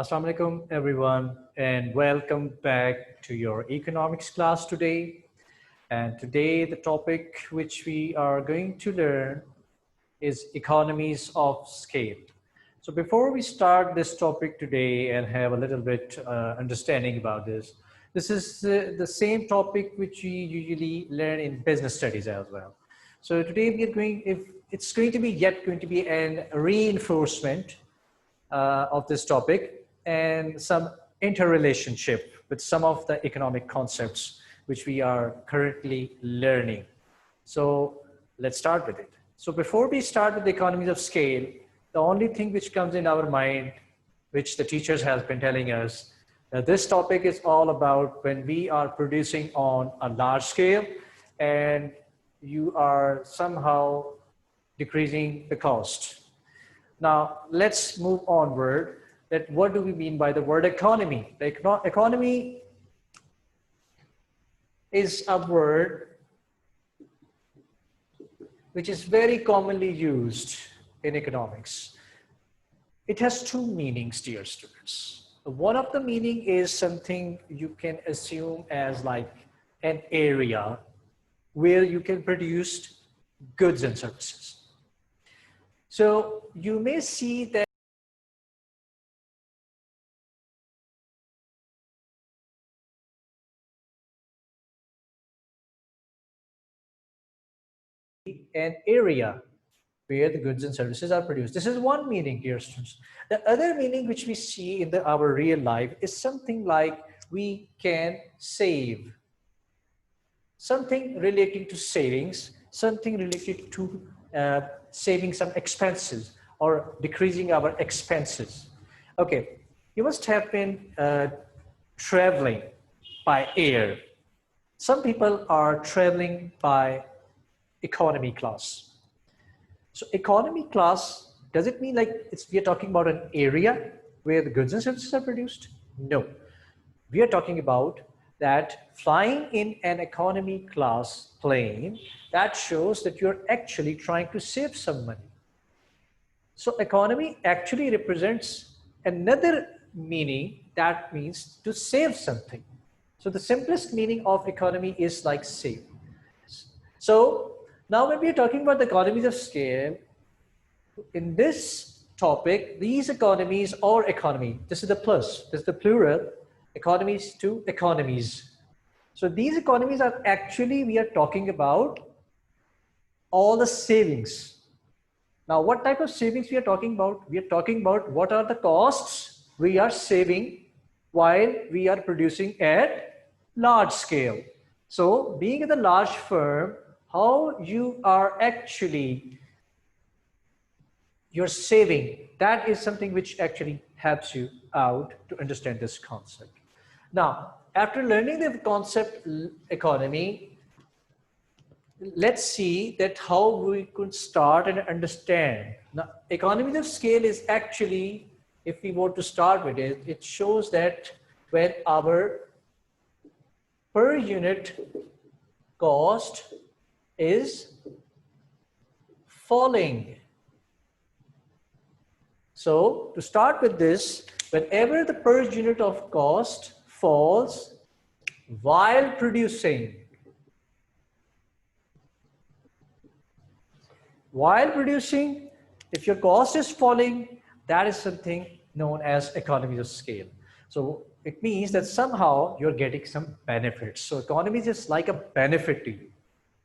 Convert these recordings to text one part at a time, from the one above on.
Assalamu alaikum everyone, and welcome back to your economics class today. And today the topic which we are going to learn is economies of scale. So before we start this topic today and have a little bit understanding about this is the same topic which we usually learn in business studies as well. So today we are going, if it's going to be a reinforcement of this topic and some interrelationship with some of the economic concepts which we are currently learning. So let's start with it. So before we start with the economies of scale, the only thing which comes in our mind, which the teachers have been telling us, that this topic is all about when we are producing on a large scale and you are somehow decreasing the cost. Now let's move onward. That what do we mean by the word economy? The economy is a word which is very commonly used in economics. It has two meanings, dear students. One of the meaning is something you can assume as like an area where you can produce goods and services. So you may see that an area where the goods and services are produced. This is one meaning, dear students. The other meaning which we see in our real life is something like we can save. Something relating to savings, something related to saving some expenses or decreasing our expenses. Okay, you must have been traveling by air. Some people are traveling by economy class. So economy class, does it mean like we are talking about an area where the goods and services are produced? No. We are talking about that flying in an economy class plane, that shows that you're actually trying to save some money. So economy actually represents another meaning, that means to save something. So the simplest meaning of economy is like save. So now when we are talking about the economies of scale, in this topic, these economies or economy, this is the plus, this is the plural, economies to economies. So these economies are actually, we are talking about all the savings. Now what type of savings we are talking about? We are talking about what are the costs we are saving while we are producing at large scale. So being in a large firm, how you are actually, you're saving, that is something which actually helps you out to understand this concept. Now, after learning the concept economy, let's see that how we could start and understand. Now, economies of scale is actually, if we want to start with it, it shows that when our per unit cost is falling. So to start with this, whenever the per unit of cost falls while producing, if your cost is falling, that is something known as economies of scale. So it means that somehow you're getting some benefits. So economies is like a benefit to you.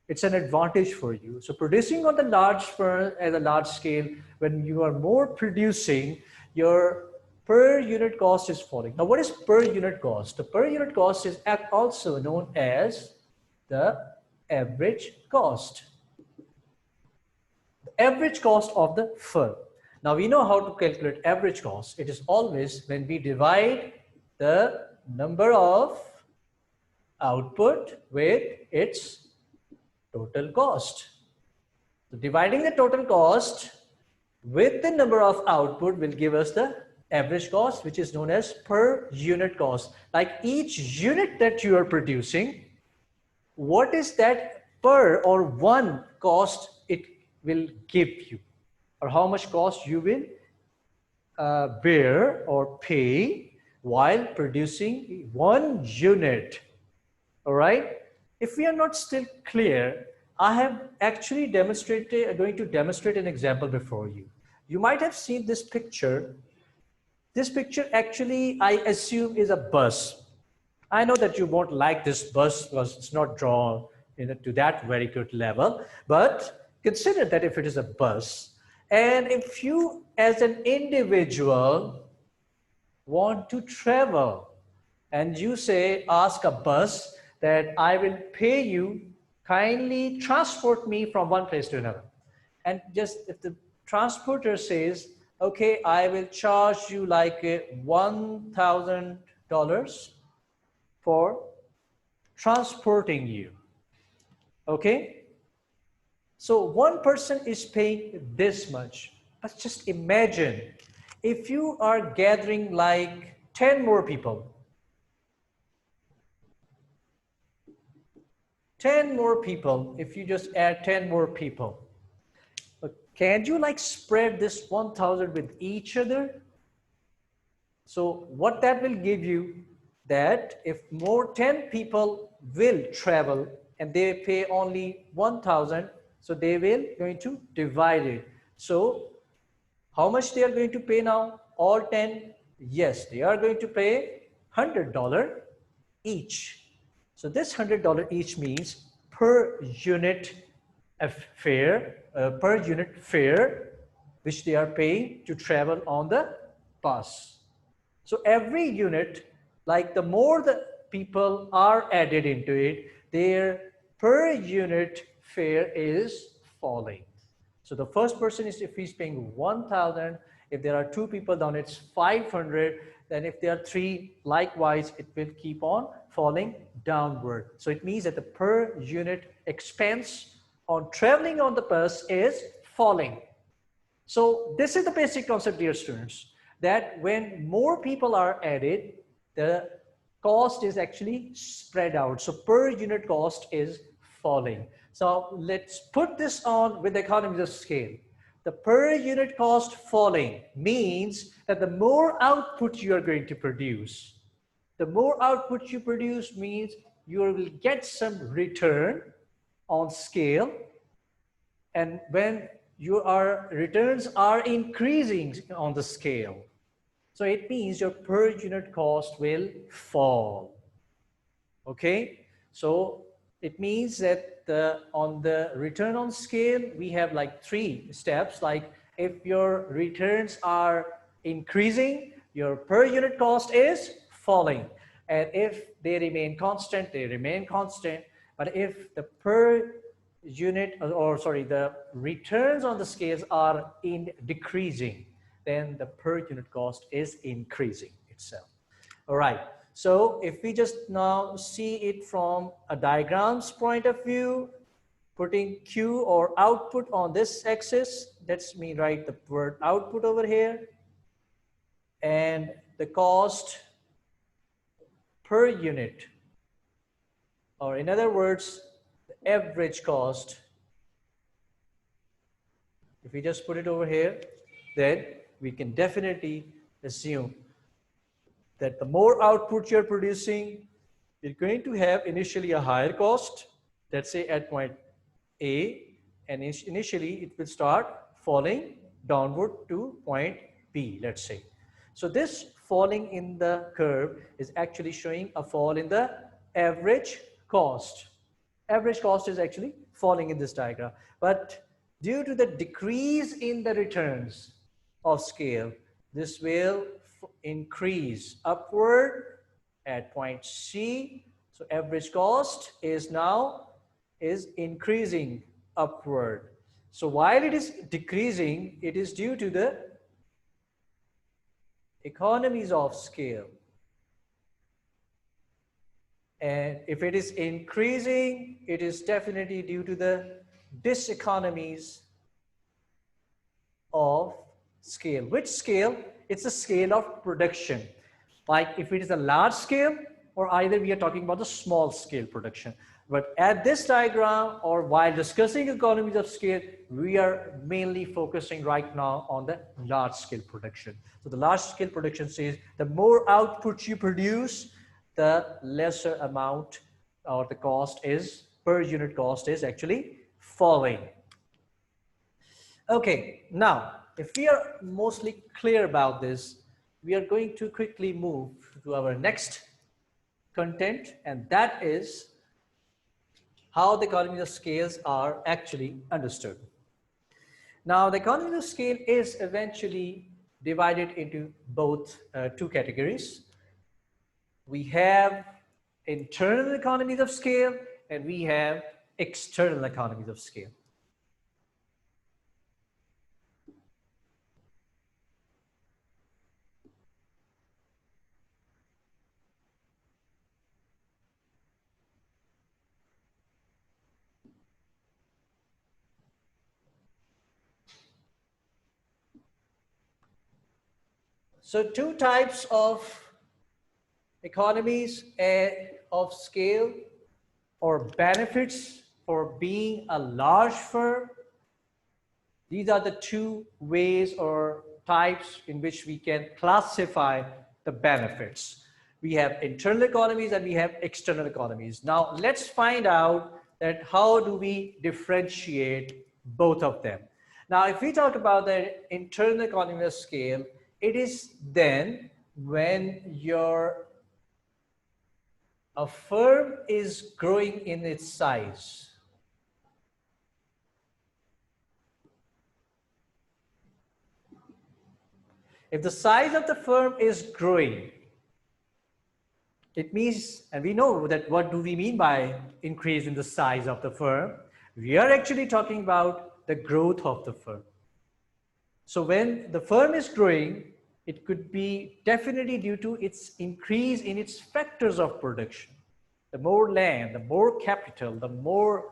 It's an advantage for you. So producing on the large firm at a large scale, when you are more producing, your per unit cost is falling. Now, what is per unit cost? The per unit cost is also known as the average cost. The average cost of the firm. Now, we know how to calculate average cost. It is always when we divide the number of output with its total cost. So dividing the total cost with the number of output will give us the average cost, which is known as per unit cost. Like each unit that you are producing, what is that per or one cost it will give you, or how much cost you will bear or pay while producing 1 unit. All right. If we are not still clear, I have actually going to demonstrate an example before you. You might have seen this picture. This picture actually, I assume, is a bus. I know that you won't like this bus because it's not drawn to that very good level, but consider that if it is a bus, and if you as an individual want to travel and you say, ask a bus that I will pay you, kindly transport me from one place to another. And just if the transporter says, okay, I will charge you like $1,000 for transporting you. Okay? So one person is paying this much. But just imagine if you are gathering like 10 more people, 10 more people, if you just add 10 more people, can you like spread this 1,000 with each other? So what that will give you, that if more 10 people will travel and they pay only 1,000, so they will going to divide it. So how much they are going to pay now? All 10? Yes, they are going to pay $100 each. So this $100 each means per unit fare, which they are paying to travel on the bus. So every unit, like the more the people are added into it, their per unit fare is falling. So the first person is, if he's paying 1,000, if there are 2 people, then it's 500. Then if there are 3, likewise, it will keep on falling downward. So it means that the per unit expense on traveling on the bus is falling. So this is the basic concept, dear students, that when more people are added, the cost is actually spread out. So per unit cost is falling. So let's put this on with economies of scale. The per unit cost falling means that the more output you are going to produce, the more output you produce means you will get some return on scale. And when your returns are increasing on the scale, so it means your per unit cost will fall. Okay, so it means that on the return on scale, we have like 3 steps. Like if your returns are increasing, your per unit cost is falling. And if they remain constant, they remain constant. But if the per unit, or sorry, the returns on the scales are decreasing, then the per unit cost is increasing itself. All right. So if we just now see it from a diagram's point of view, putting Q or output on this axis, that's me write the word output over here, and the cost per unit, or in other words, the average cost. If we just put it over here, then we can definitely assume that the more output you're producing, you're going to have initially a higher cost, let's say at point A, and initially it will start falling downward to point B, let's say. So this falling in the curve is actually showing a fall in the average cost. Average cost is actually falling in this diagram. But due to the decrease in the returns of scale, this will increase upward at point C. So average cost is now increasing upward. So while it is decreasing, it is due to the economies of scale. And if it is increasing, it is definitely due to the diseconomies of scale. Which scale? It's a scale of production. Like if it is a large scale, or either we are talking about the small scale production. But at this diagram, or while discussing economies of scale, we are mainly focusing right now on the large scale production. So the large scale production says the more output you produce, the lesser amount or the cost is, per unit cost is actually falling. Okay, now if we are mostly clear about this, we are going to quickly move to our next content, and that is how the economies of scales are actually understood. Now, the economies of scale is eventually divided into both two categories. We have internal economies of scale and we have external economies of scale. So two types of economies of scale or benefits for being a large firm. These are the two ways or types in which we can classify the benefits. We have internal economies and we have external economies. Now let's find out that how do we differentiate both of them. Now if we talk about the internal economy of scale, it is then when a firm is growing in its size. If the size of the firm is growing, it means, and we know that what do we mean by increase in the size of the firm? We are actually talking about the growth of the firm. So when the firm is growing, it could be definitely due to its increase in its factors of production. The more land, the more capital, the more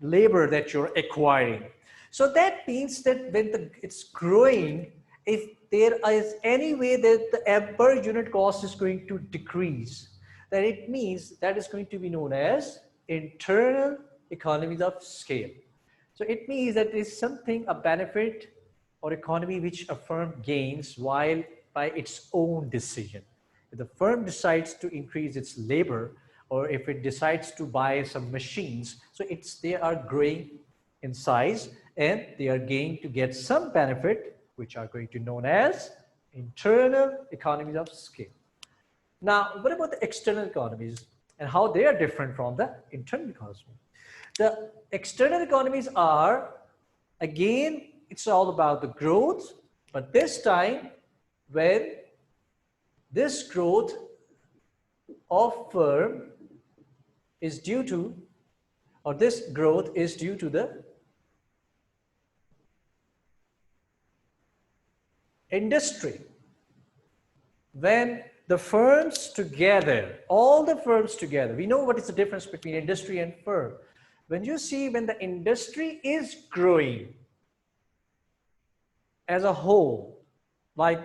labor that you're acquiring. So that means that when it's growing, if there is any way that the per unit cost is going to decrease, then it means that is going to be known as internal economies of scale. So it means that is something, a benefit or economy which a firm gains while by its own decision. If the firm decides to increase its labor, or if it decides to buy some machines, so they are growing in size and they are going to get some benefit, which are going to be known as internal economies of scale. Now, what about the external economies and how they are different from the internal economies? The external economies are, again, it's all about the growth, but this time when this growth of firm is due to, or this growth is due to the industry. When the firms together, all the firms together, we know what is the difference between industry and firm. When you see when the industry is growing as a whole, like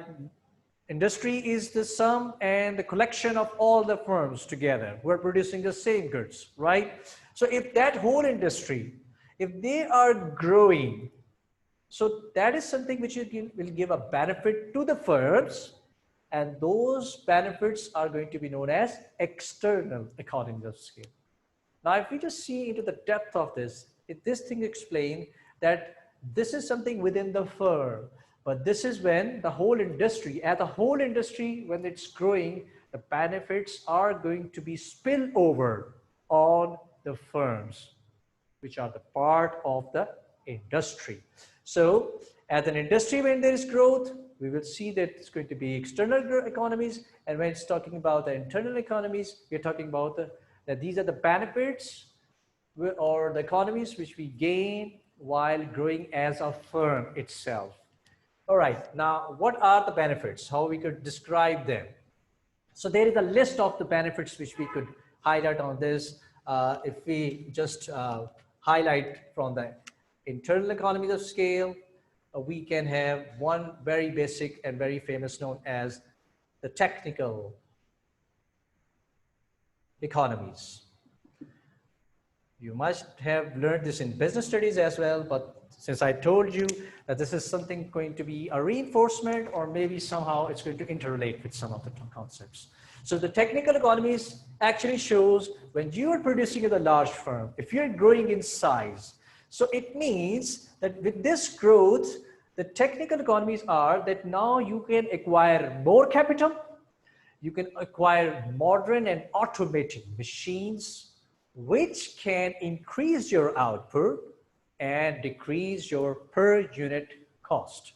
industry is the sum and the collection of all the firms together who are producing the same goods, right? So if that whole industry, if they are growing, so that is something which will give a benefit to the firms, and those benefits are going to be known as external economies of scale. Now, if we just see into the depth of this, this thing explains that this is something within the firm, but this is when the whole industry, when it's growing, the benefits are going to be spill over on the firms, which are the part of the industry. So as an industry, when there is growth, we will see that it's going to be external economies. And when it's talking about the internal economies, we're talking about that these are the benefits or the economies which we gain while growing as a firm itself. All right, now what are the benefits? How we could describe them? So there is a list of the benefits which we could highlight on this. If we just highlight from the internal economies of scale, we can have one very basic and very famous known as the technical economies. You must have learned this in business studies as well, but since I told you that this is something going to be a reinforcement, or maybe somehow it's going to interrelate with some of the concepts. So the technical economies actually shows when you are producing at a large firm, if you're growing in size, so it means that with this growth, the technical economies are that now you can acquire more capital, you can acquire modern and automated machines, which can increase your output and decrease your per unit cost.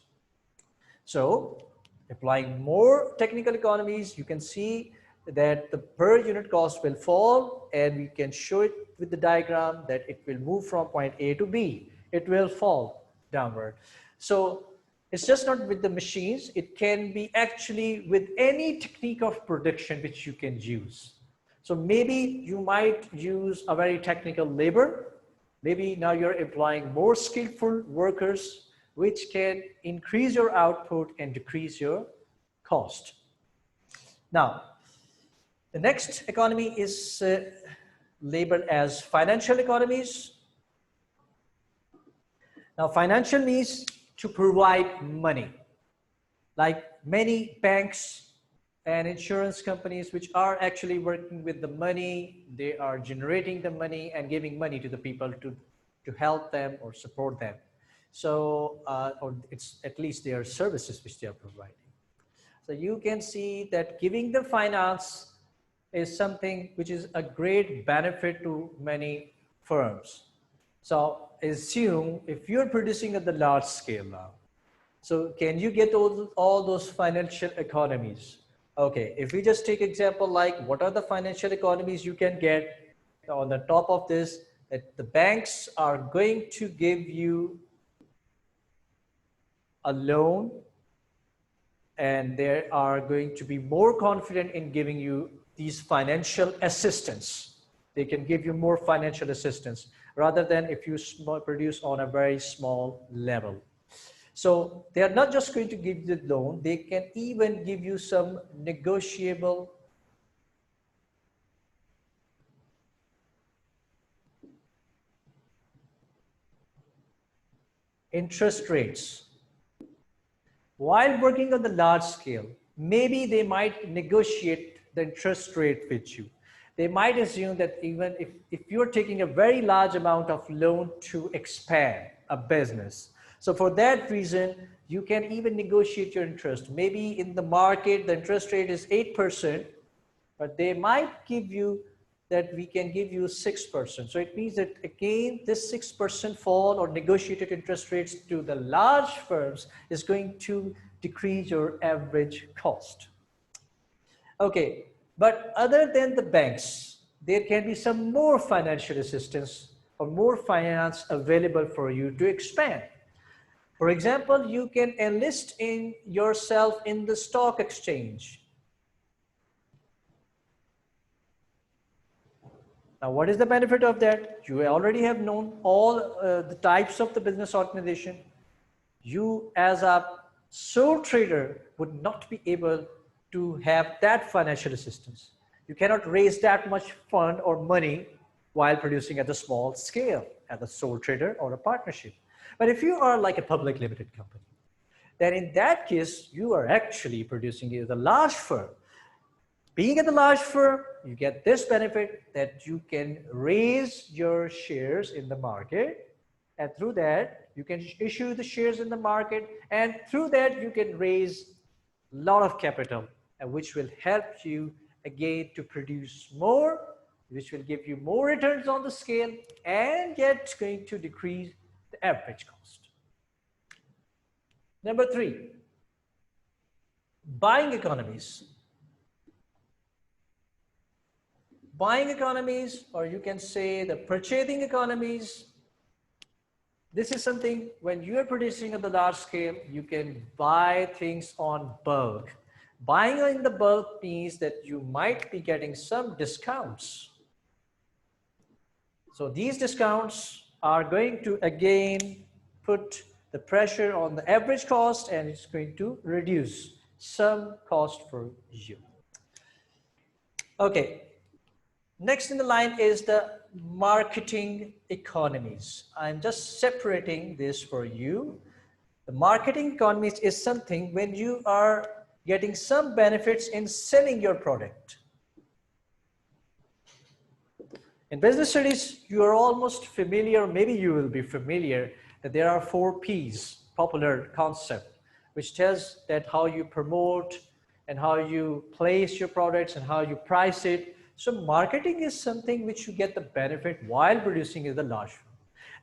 So applying more technical economies, you can see that the per unit cost will fall, and we can show it with the diagram that it will move from point A to B. It will fall downward. So it's just not with the machines, it can be actually with any technique of production which you can use. So maybe you might use a very technical labor. Maybe now you're employing more skillful workers, which can increase your output and decrease your cost. Now, the next economy is labeled as financial economies. Now, financial means to provide money. Like many banks and insurance companies which are actually working with the money, they are generating the money and giving money to the people to help them or support them. So, or it's at least their services which they are providing. So you can see that giving the finance is something which is a great benefit to many firms. So assume if you're producing at the large scale now, so can you get all those financial economies? Okay, if we just take example like what are the financial economies you can get on the top of this, that the banks are going to give you a loan, and they are going to be more confident in giving you these financial assistance. They can give you more financial assistance rather than if you produce on a very small level. So they are not just going to give you the loan, they can even give you some negotiable interest rates. While working on the large scale, maybe they might negotiate the interest rate with you. They might assume that even if you're taking a very large amount of loan to expand a business, so for that reason, you can even negotiate your interest. Maybe in the market, the interest rate is 8%, but they might give you that we can give you 6%. So it means that again, this 6% fall or negotiated interest rates to the large firms is going to decrease your average cost. Okay, but other than the banks, there can be some more financial assistance or more finance available for you to expand. For example, you can enlist in yourself in the stock exchange. Now, what is the benefit of that? You already have known all the types of the business organization. You as a sole trader would not be able to have that financial assistance. You cannot raise that much fund or money while producing at a small scale as a sole trader or a partnership. But if you are like a public limited company, then in that case, you are actually producing as a large firm. Being at a large firm, you get this benefit that you can raise your shares in the market, and through that, you can issue the shares in the market, and through that, you can raise a lot of capital, which will help you again to produce more, which will give you more returns on the scale, and yet going to decrease the average cost. Number 3, buying economies. Buying economies, or you can say the purchasing economies. This is something when you are producing at the large scale, you can buy things on bulk. Buying in the bulk means that you might be getting some discounts. So these discounts are going to again put the pressure on the average cost, and it's going to reduce some cost for you. Okay. Next in the line is the marketing economies. I'm just separating this for you. The marketing economies is something when you are getting some benefits in selling your product. In business studies, you are almost familiar, maybe you will be familiar, that there are 4 Ps, popular concept, which tells that how you promote and how you place your products and how you price it. So marketing is something which you get the benefit while producing in the large firm.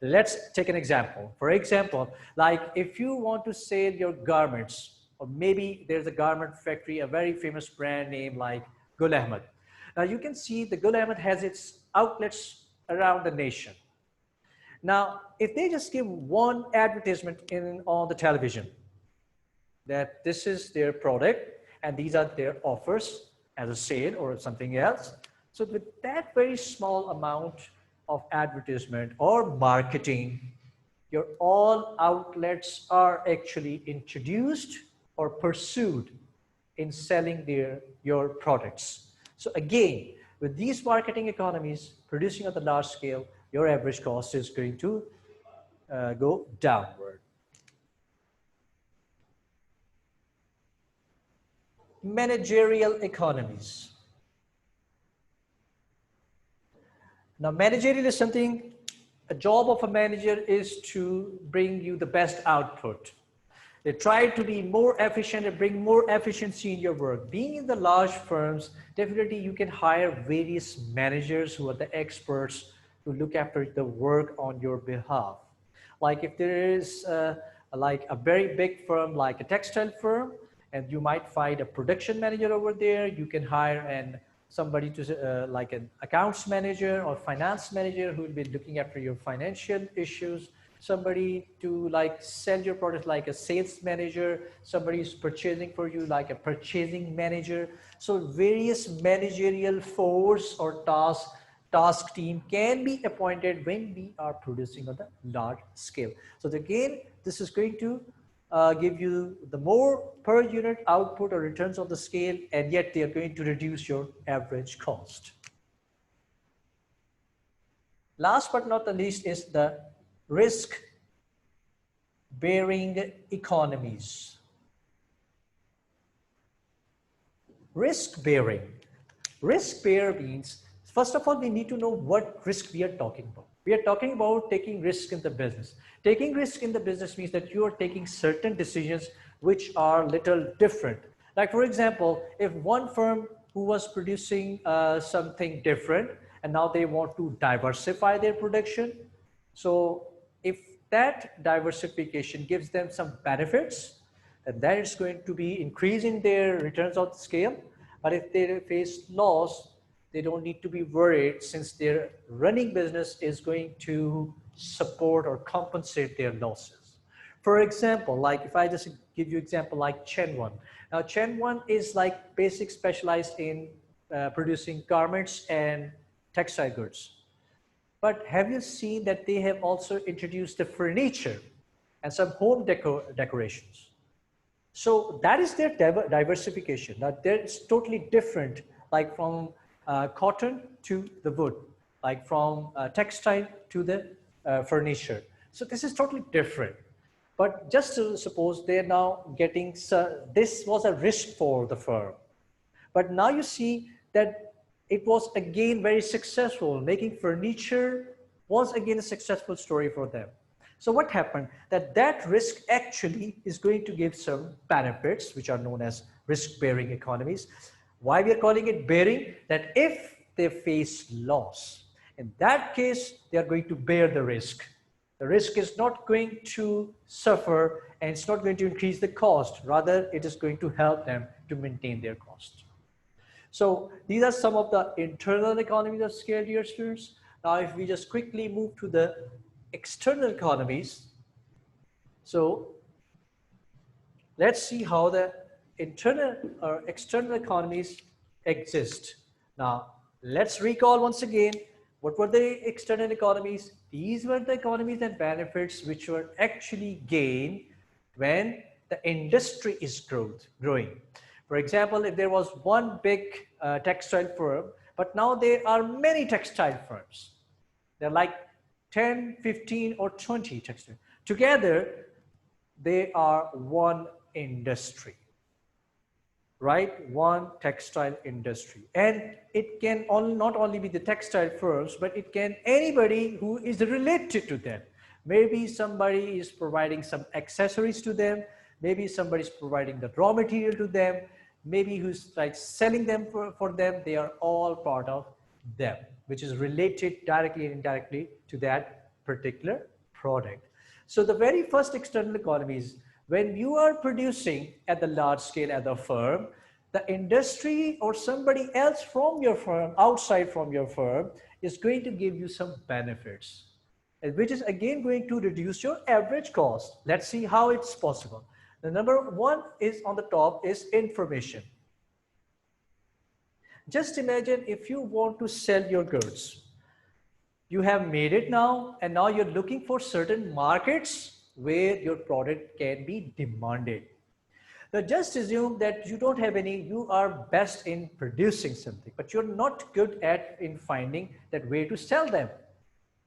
Let's take an example. For example, like if you want to sell your garments, or maybe there's a garment factory, a very famous brand name like Gul Ahmed. Now you can see the Gul Ahmed has its outlets around the nation. Now, if they just give one advertisement on the television that this is their product and these are their offers as a sale or something else. So with that very small amount of advertisement or marketing, your all outlets are actually introduced or pursued in selling your products. So again, with these marketing economies, producing at the large scale, your average cost is going to go downward. Managerial economies. Now, managerial is something, a job of a manager is to bring you the best output. They try to be more efficient and bring more efficiency in your work. Being in the large firms, definitely you can hire various managers who are the experts to look after the work on your behalf. Like if there is like a very big firm, like a textile firm, and you might find a production manager over there, you can hire somebody to like an accounts manager or finance manager who will be looking after your financial issues, somebody to like sell your product like a sales manager, somebody is purchasing for you like a purchasing manager. So various managerial force or task team can be appointed when we are producing on the large scale. So again, this is going to give you the more per unit output or returns on the scale, and yet they are going to reduce your average cost. Last but not the least is the risk bearing economies. Risk bearing. Risk bear means, first of all, we need to know what risk we are talking about. We are talking about taking risk in the business. Taking risk in the business means that you are taking certain decisions which are little different. Like for example, if one firm who was producing something different and now they want to diversify their production. So if that diversification gives them some benefits, then that is going to be increasing their returns on the scale. But if they face loss, they don't need to be worried since their running business is going to support or compensate their losses. For example, like if I just give you example like Chen1. Now Chen1 is like basic specialized in producing garments and textile goods. But have you seen that they have also introduced the furniture and some home decorations? So that is their diversification. Now that's totally different, like from cotton to the wood, like from textile to the furniture. So this is totally different. But just to suppose they're now getting, this was a risk for the firm. But now you see that it was again very successful. Making furniture was again a successful story for them. So what happened? That risk actually is going to give some benefits, which are known as risk-bearing economies. Why we are calling it bearing? That if they face loss, in that case, they are going to bear the risk. The risk is not going to suffer and it's not going to increase the cost. Rather, it is going to help them to maintain their cost. So these are some of the internal economies of scale, dear students. Now, if we just quickly move to the external economies. So let's see how the internal or external economies exist. Now, let's recall once again, what were the external economies? These were the economies and benefits which were actually gained when the industry is growing. For example, if there was one big textile firm, but now there are many textile firms. They're like 10, 15, or 20 textile. Together, they are one industry, right? One textile industry. And it can not only be the textile firms, but it can anybody who is related to them. Maybe somebody is providing some accessories to them. Maybe somebody is providing the raw material to them. Maybe who's like selling them for them. They are all part of them, which is related directly and indirectly to that particular product. So the very first external economy is when you are producing at the large scale at the firm, the industry or somebody else from your firm, outside from your firm, is going to give you some benefits, which is again going to reduce your average cost. Let's see how it's possible. The number one is on the top is information. Just imagine if you want to sell your goods. You have made it now, and now you're looking for certain markets where your product can be demanded. Now just assume that you don't have any, you are best in producing something, but you're not good at in finding that way to sell them.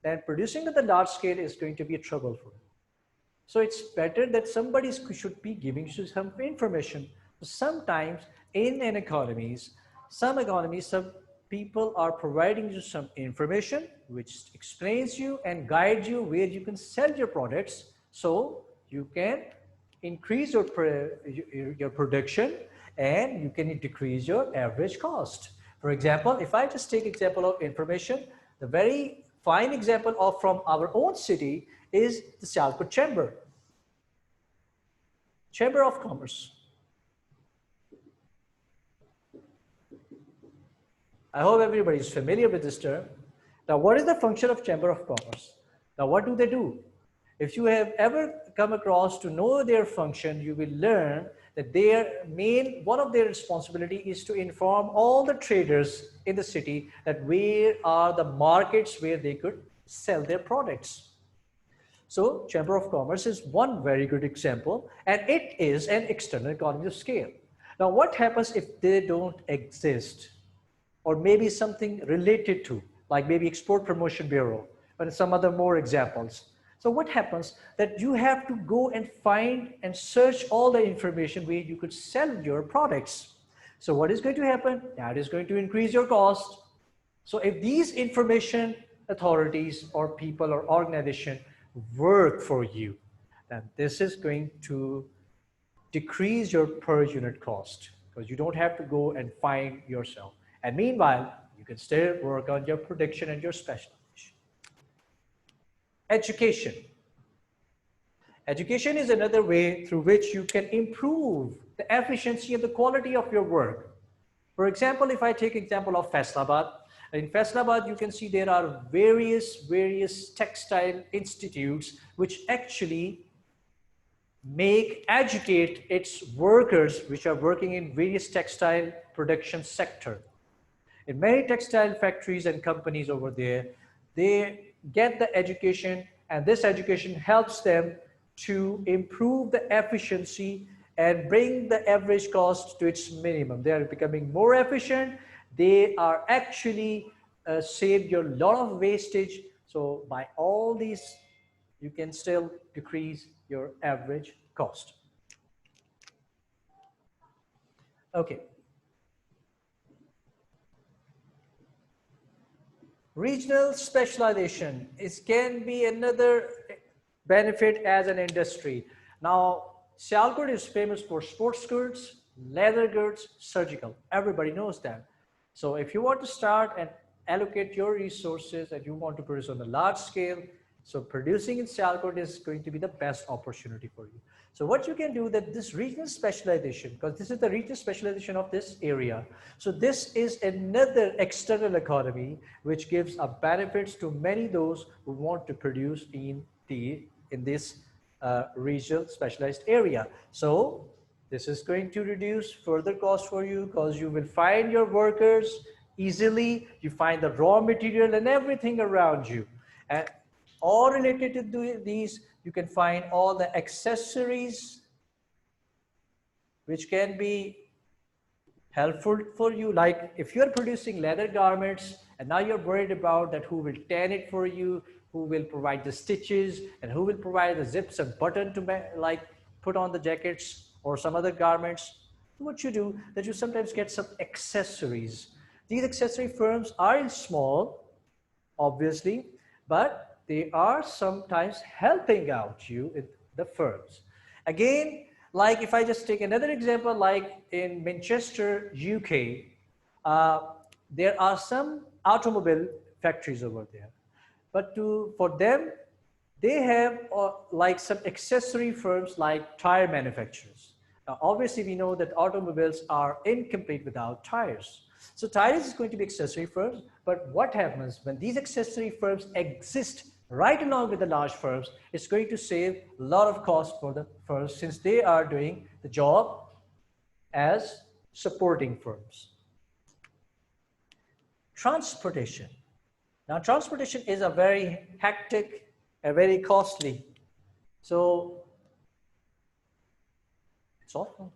Then producing at the large scale is going to be a trouble for you. So it's better that somebody should be giving you some information. Sometimes in an economies, some people are providing you some information which explains you and guides you where you can sell your products, so you can increase your production and you can decrease your average cost. For example, if I just take example of information, the very fine example of from our own city is the Sialkot Chamber of Commerce. I hope everybody is familiar with this term. Now, what is the function of Chamber of Commerce? Now, what do they do? If you have ever come across to know their function, you will learn that one of their responsibility is to inform all the traders in the city that where are the markets where they could sell their products. So Chamber of Commerce is one very good example, and it is an external economy of scale. Now, what happens if they don't exist? Or maybe something related to, like maybe Export Promotion Bureau, but some other more examples. So what happens that you have to go and find and search all the information where you could sell your products. So what is going to happen? That is going to increase your cost. So if these information authorities or people or organization work for you, then this is going to decrease your per unit cost because you don't have to go and find yourself. And meanwhile, you can still work on your prediction and your specialization. Education. Education is another way through which you can improve the efficiency and the quality of your work. For example, if I take example of Faisalabad, in Faisalabad, you can see there are various textile institutes which actually educate its workers which are working in various textile production sector. In many textile factories and companies over there, they get the education, and this education helps them to improve the efficiency and bring the average cost to its minimum. They are becoming more efficient. They are actually save you a lot of wastage. So by all these, you can still decrease your average cost. Okay. Regional specialization can be another benefit as an industry. Now, Sialkot is famous for sports goods, leather goods, surgical. Everybody knows that. So if you want to start and allocate your resources and you want to produce on a large scale, so producing in Sialkot is going to be the best opportunity for you. So what you can do that this regional specialization, because this is the regional specialization of this area. So this is another external economy which gives a benefits to many those who want to produce in this regional specialized area. So this is going to reduce further cost for you because you will find your workers easily. You find the raw material and everything around you. And all related to these, you can find all the accessories which can be helpful for you. Like if you're producing leather garments and now you're worried about that who will tan it for you, who will provide the stitches, and who will provide the zips and button to like put on the jackets or some other garments, what you do that you sometimes get some accessories. These accessory firms are small, obviously, but they are sometimes helping out you in the firms. Again, like if I just take another example, like in Manchester, UK, uh, there are some automobile factories over there. But for them, they have like some accessory firms like tire manufacturers. Now, obviously, we know that automobiles are incomplete without tires. So tires is going to be accessory firms, but what happens when these accessory firms exist right along with the large firms, it's going to save a lot of cost for the firms since they are doing the job as supporting firms. Transportation. Now, transportation is a very hectic and very costly. So, it's awful.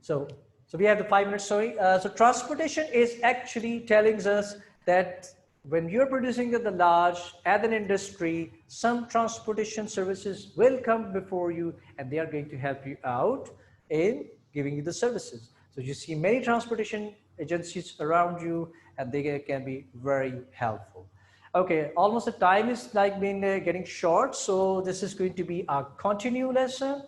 So, so we have the 5 minutes, sorry. So transportation is actually telling us that when you're producing at the large, as an industry, some transportation services will come before you and they are going to help you out in giving you the services. So you see many transportation agencies around you and they can be very helpful. Okay, almost the time is like been getting short. So this is going to be our continue lesson.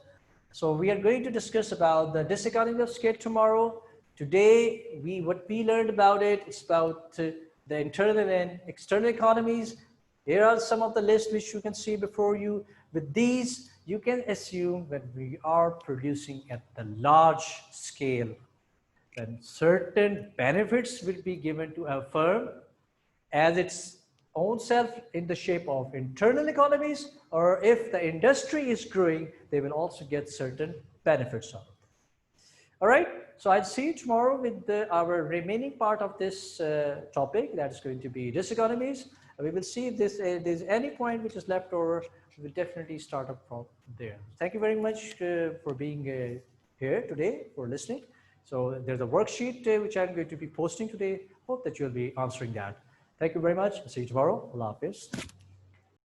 So we are going to discuss about the diseconomy of scale tomorrow. Today, what we learned about it is about the internal and external economies. Here are some of the lists which you can see before you. With these, you can assume that we are producing at the large scale, then certain benefits will be given to a firm as its own self in the shape of internal economies, or if the industry is growing, they will also get certain benefits of it. All right, so I'll see you tomorrow with our remaining part of this topic that is going to be diseconomies. We will see if there's any point which is left over. We will definitely start up from there. Thank you very much for being here today, for listening. So there's a worksheet which I'm going to be posting today. Hope that you'll be answering that. Thank you very much. See you tomorrow. Allah Hafiz.